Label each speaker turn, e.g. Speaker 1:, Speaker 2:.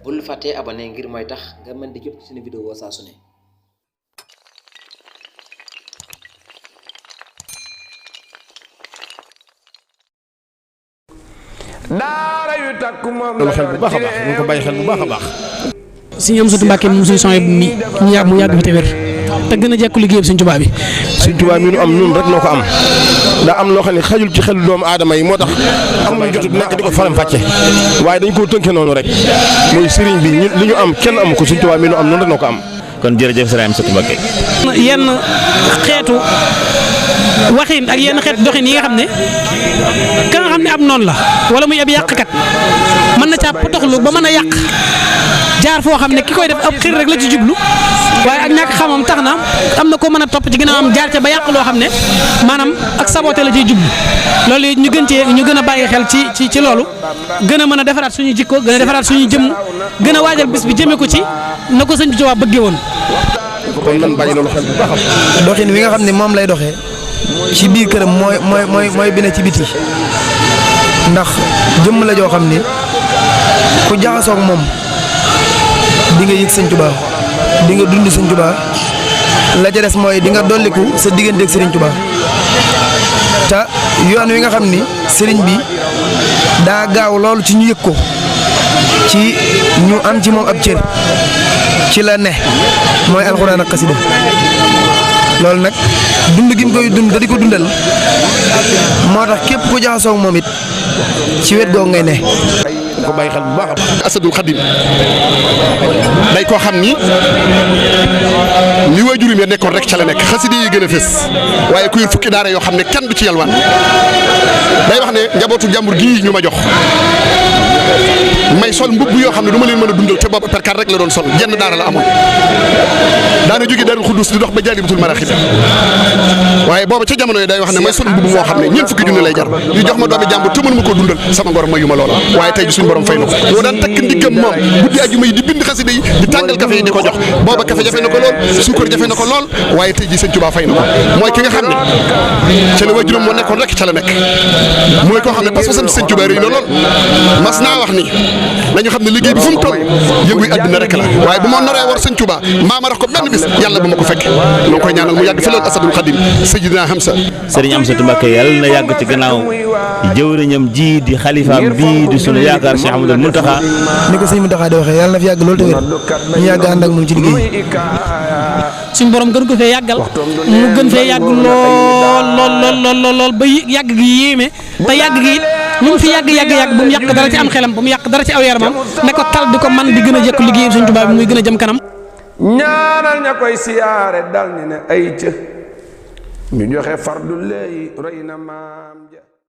Speaker 1: bul fàttee abonné ngir mooy tax nga mën di jot suñu vidéo saa su ne.
Speaker 2: daara yu takku moom la
Speaker 3: xel bu baax a baax ñu ko bàyyi xel bu baax a baax.
Speaker 4: Sëñ Amsatu Mbàkke moom suñu son mi mu yàgg fi te wér te gën a jekku liggéey Sëñ Tuubaa bi.
Speaker 3: Sëñ Tuubaa mi nu am ñun rek noo ko am daa am loo xam ne xajul ci xelu doomu aadama yi moo tax amuñu jotut nekk di ko faram fàcce waaye dañ koo tënke noonu rek muy sëriñ bi li ñu am kenn amu ko Sëñ Tuubaa mi nu am noonu rek noo ko am.
Speaker 5: kon jërëjëf Sëriñ Amsatu Mbàkke.
Speaker 4: yenn xeetu waxin ak yenn xeetu doxin yi nga xam ne ka nga xam ne ab noonu la wala muy ab yàqkat mën na caa potoxlu ba mën a yàq jaar foo xam ne ki koy def ab xir rek la ci jublu waaye ak ñàkk xamam tax na am na ko mën a topp ci ginnaaw am jaar ca ba yàq loo xam ne maanaam ak saboté la ciy jublu loolu ñu gën a bàyyi xel ci loolu gën a mën a defaraat suñu jikko gën a defaraat suñu jëmm gën a waajal bis bi jëmee ko ci na ko Sëñ Tuubaa bëggee woon.
Speaker 3: kon nan bàyyi loolu xel bu baax a baax.
Speaker 6: doxin wi nga xam ne moom lay doxee ci biir këram mooy bi ne ci biti ndax jëmm la joo xam ne ku jaxasoo ak moom di nga yëg Sëñ Tuubaa di nga dund Sëñ Tuubaa la ca des mooy di nga dolliku sa diggante ak Sëriñ Tuubaa te yoon wi nga xam ni sëriñ bi daa gaaw loolu ci ñu yëg ko ci ñu am ci moom ab cër ci la ne mooy alxuraan ak xasida loolu nag dund gi mu koy dund da di ko dundal moo tax képp ku jaxasoo ak moom it ci wet googu ngay ne.
Speaker 3: ko bàyyi xel bu baax a baax. Asadul Xadim day koo xam ni li waajuram ya nekkoon rek ca la nekk xasida yi gën a fës waaye ku yor fukki daara yoo xam ne kenn du ci yalwaan day wax ne njabootu jàmbur gii ñu ma jox may sol mbubb yoo xam ne du ma leen mën a dundal te booba perkaar rek la doon sol jenn daara la amoon daana jóge Daarul Xuddus di dox ba Jaalibatul Maraaxib waaye booba ca jamono yi day wax ne may sol mbubb moo xam ne ñeent fukki junni lay jar ñu jox ma doomi jàmbur te mënu ma koo dundal sama ngor mayu ma loola waaye tey ji suñu borom fay na ko moo daan takk ndiggam moom guddi ajuma yi di bind xasida yi di tàngal café yi di ko jox booba café jafe na ko lool suukar jafe na ko lool waaye tey ji Sëñ Tuubaa fay na ko mooy ki nga xam ne ca la waajuram moo nekkoon rek ca la nekk mooy koo xam ne parce que sant Sëñ Tuubaa rëy na lool mas naa wax ni nañu xam ne liggéey bi fu mu toll yëngu àdduna rek la waaye bu ma naree war Sëñ Tuubaa mbaa ma rax ko benn bis yàlla bu ma ko fekke noo koy ñaanal mu yàgg fi lool Asadul Xadim Sayyidina Hamza
Speaker 5: Sëriñ Amsatu Mbàkke yàlla na yàgg ci gannaaw jëwriñam ji di xalifaam bii di sunu yaakaar Cheikh Ahmadul Muntaxa
Speaker 6: ni ko Sëñ Muntaxa di waxee yàlla na fi yàgg loolu te wér ñu yàgg ànd ak moom ci liggéey
Speaker 4: suñ borom gën ko fee yàggal mu gën fee yàgg lool ba yàgg gi yéeme te yàgg gi it lu mu fi yàgg bu mu yàq dara ci am xelam bu mu yàq dara ci aw yaramam ne ko tal di ko man di gën a jekku liggéeyam Sëñ Tuubaa bi muy gën a jëm kanam.
Speaker 2: ñaanal ña koy siyaare dal ni ne ay ca ñu joxe fardu lay roy na maam ja